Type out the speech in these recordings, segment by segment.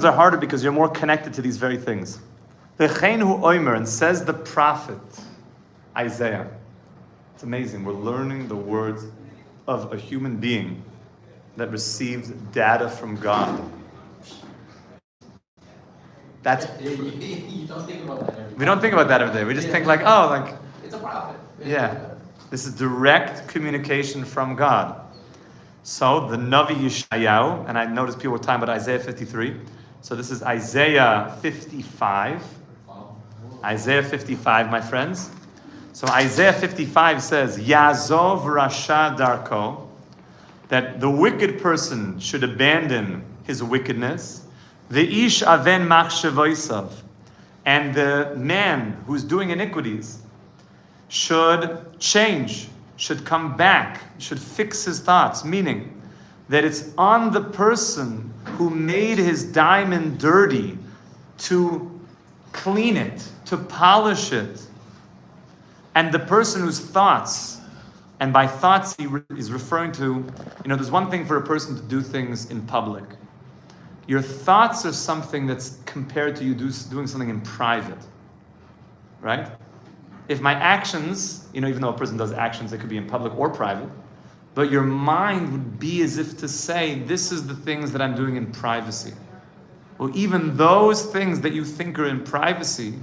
are harder because you're more connected to these very things. And says the prophet Isaiah. It's amazing. We're learning the words of a human being that received data from God. That's you don't think about that every day. We don't think about that every day. We just think like, oh, like it's a prophet. Yeah. This is direct communication from God. So the Navi Yeshayahu, and I noticed people were talking about Isaiah 53. So this is Isaiah 55. Isaiah 55, my friends. So Isaiah 55 says, Yazov Rasha Darko, that the wicked person should abandon his wickedness. The Ish Aven Machshevoisav, and the man who's doing iniquities should change, should come back, should fix his thoughts, meaning that it's on the person who made his diamond dirty to clean it, to polish it. And the person whose thoughts, and by thoughts he's referring to, there's one thing for a person to do things in public. Your thoughts are something that's compared to you doing something in private, right? If my actions, even though a person does actions, it could be in public or private, but your mind would be as if to say, this is the things that I'm doing in privacy. Well, even those things that you think are in privacy,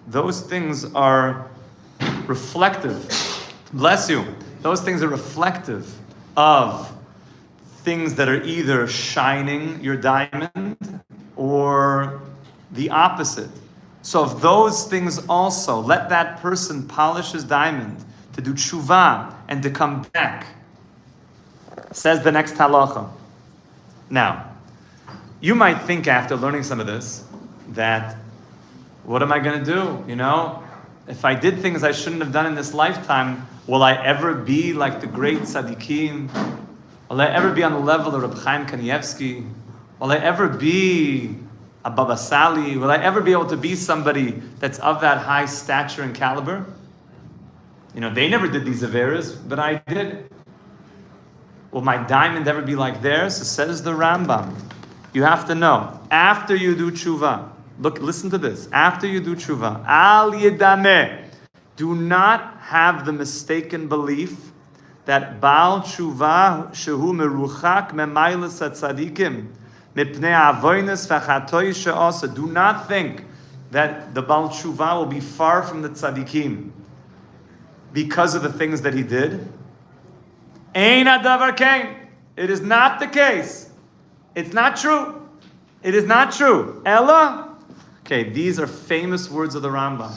those things are reflective. Bless you. Those things are reflective of things that are either shining your diamond or the opposite. So if those things also, let that person polish his diamond to do tshuva and to come back. Says the next halacha. Now, you might think after learning some of this that, what am I going to do? If I did things I shouldn't have done in this lifetime, will I ever be like the great tzaddikim? Will I ever be on the level of Rabbi Chaim Kanievsky? Will I ever be a Baba Sali? Will I ever be able to be somebody that's of that high stature and caliber? They never did these averas, but I did. Will my diamond ever be like theirs? So says the Rambam. You have to know, after you do tshuva, listen to this. After you do tshuva, al yedameh, do not have the mistaken belief that Baal Tshuva shehu meruchak memaylas hatzadikim mipnei avoinus v'chatoy she'asa. Do not think that the Baal Tshuva will be far from the tzadikim because of the things that he did. Ein hadavar kain. It is not the case. It's not true. It is not true. Ella. Okay, these are famous words of the Rambam.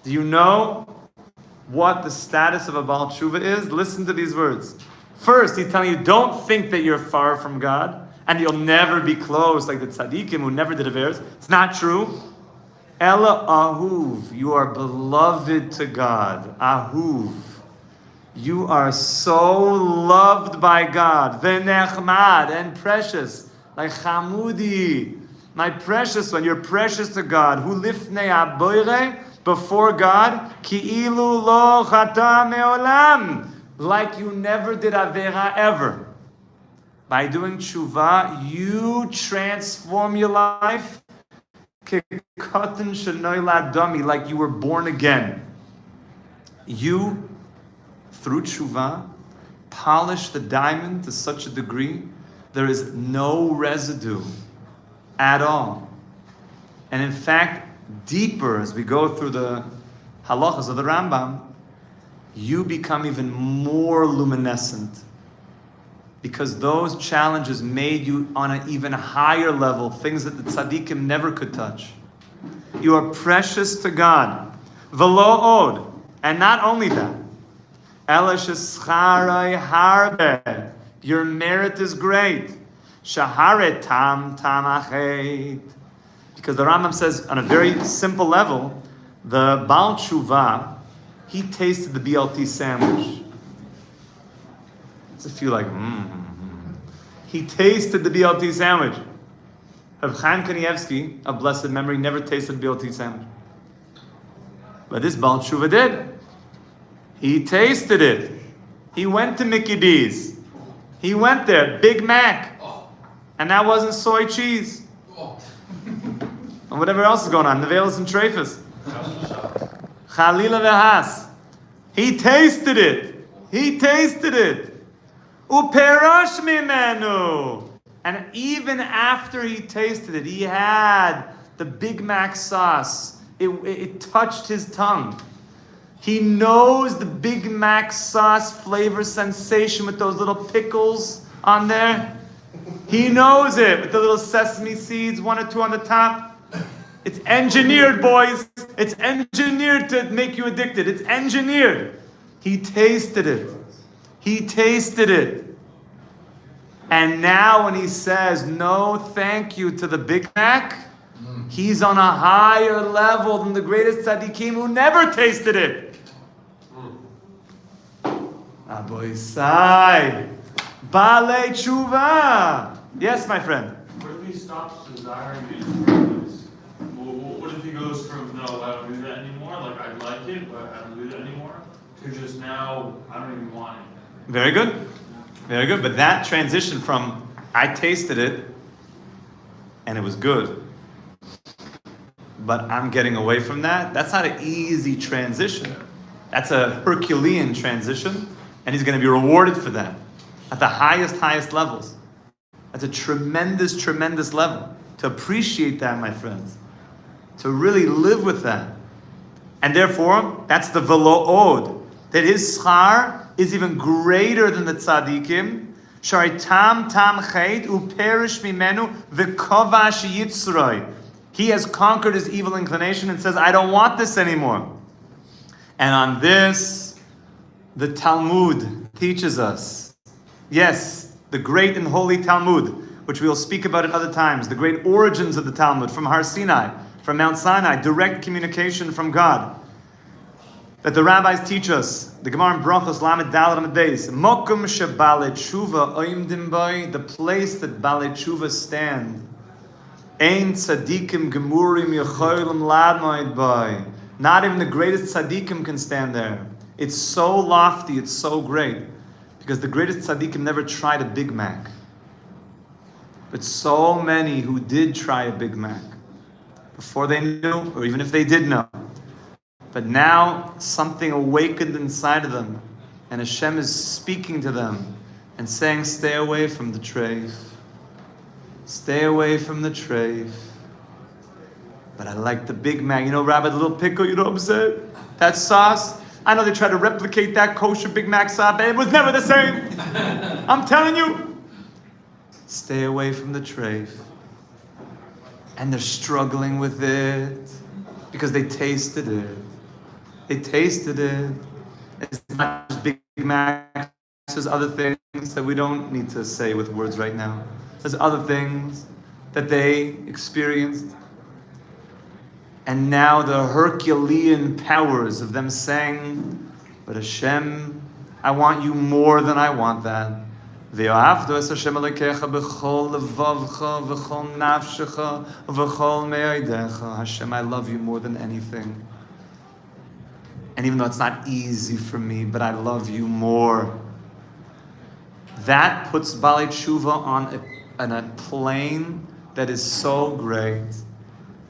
Do you know what the status of a Baal Tshuva is? Listen to these words. First, he's telling you, don't think that you're far from God and you'll never be close like the tzaddikim who never did averes. It's not true. Ella ahuv, you are beloved to God. Ahuv, you are so loved by God. V'nechmad, and precious, like Chamudi, my precious one. You're precious to God. Hu lifnei aboire, before God, ki'ilu lo chata me'olam, like you never did avera ever. By doing tshuva, you transform your life, kikatan shenoilad dami, like you were born again. You, through tshuva, polish the diamond to such a degree, there is no residue at all. And in fact, deeper as we go through the halachas of the Rambam, you become even more luminescent because those challenges made you on an even higher level, things that the tzaddikim never could touch. You are precious to God. V'lo od, and not only that, ela shescharai harbe, your merit is great. Shaharet tam achet. Because the Rambam says, on a very simple level, the Baal Tshuva, he tasted the BLT sandwich. Does it feel like, He tasted the BLT sandwich. Rabbi Chaim Kanievsky, of blessed memory, never tasted the BLT sandwich. But this Baal Tshuva did. He tasted it. He went to Mickey D's. He went there, Big Mac. And that wasn't soy cheese. And whatever else is going on, Nevelis and Treifus. Chalila v'has. He tasted it. He tasted it. Uperash mimenu. And even after he tasted it, he had the Big Mac sauce. It touched his tongue. He knows the Big Mac sauce flavor sensation with those little pickles on there. He knows it with the little sesame seeds, 1 or 2 on the top. It's engineered, boys. It's engineered to make you addicted. It's engineered. He tasted it. He tasted it. And now when he says no thank you to the Big Mac, he's on a higher level than the greatest tzaddikim who never tasted it. Aboy Sai. Balei Tshuva. Yes, my friend. What if he stops desiring it in the first place? What if he goes from, no, I don't do that anymore, like I like it, but I don't do that anymore, to just now, I don't even want it? Very good. Very good. But that transition from I tasted it and it was good, but I'm getting away from that, that's not an easy transition. That's a Herculean transition, and he's going to be rewarded for that at the highest levels. That's a tremendous, tremendous level. To appreciate that, my friends. To really live with that. And therefore, that's the velo'od. That his schar is even greater than the tzaddikim. Shari tam chet uperish mimenu v'kovash yitzroi. He has conquered his evil inclination and says, I don't want this anymore. And on this, the Talmud teaches us. Yes, the great and holy Talmud, which we will speak about at other times. The great origins of the Talmud from Har Sinai, from Mount Sinai, direct communication from God. That the rabbis teach us, the Gemara in Brachos, Lamed Daled Amud Beis, Mokum shebalei tshuva oimdim boi, the place that balei tshuva stand. Ein tzadikim gemurim yecholim ladmoid boi. Not even the greatest tzaddikim can stand there. It's so lofty, it's so great. Because the greatest tzaddikim never tried a Big Mac. But so many who did try a Big Mac, before they knew, or even if they did know, but now something awakened inside of them, and Hashem is speaking to them and saying, stay away from the treif. Stay away from the treif. But I like the Big Mac. You know, Rabbi, the little pickle, you know what I'm saying? That sauce. I know they try to replicate that kosher Big Mac sauce, but it was never the same. I'm telling you. Stay away from the treif. And they're struggling with it because they tasted it. They tasted it. It's not just Big Mac. There's other things that we don't need to say with words right now. There's other things that they experienced. And now the Herculean powers of them saying, but Hashem, I want you more than I want that. Hashem, I love you more than anything. And even though it's not easy for me, but I love you more. That puts Balei Tshuva on a plane that is so great.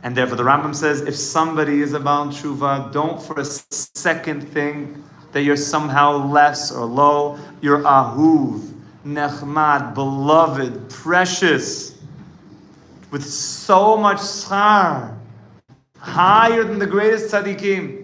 And therefore the Rambam says, if somebody is a Baal Tshuva, don't for a second think that you're somehow less or low. You're ahuv, nechmad, beloved, precious, with so much schar, higher than the greatest tzaddikim.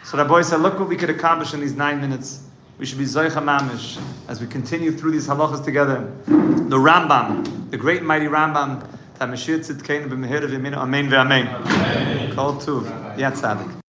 So Rabbi said, look what we could accomplish in these 9 minutes. We should be zoicha mamish as we continue through these halachas together. The Rambam, the great and mighty Rambam, Tamashir Tzidkeinu b'mehir v'yaminu, amen ve'amen. Kol tuv, yat tzadik.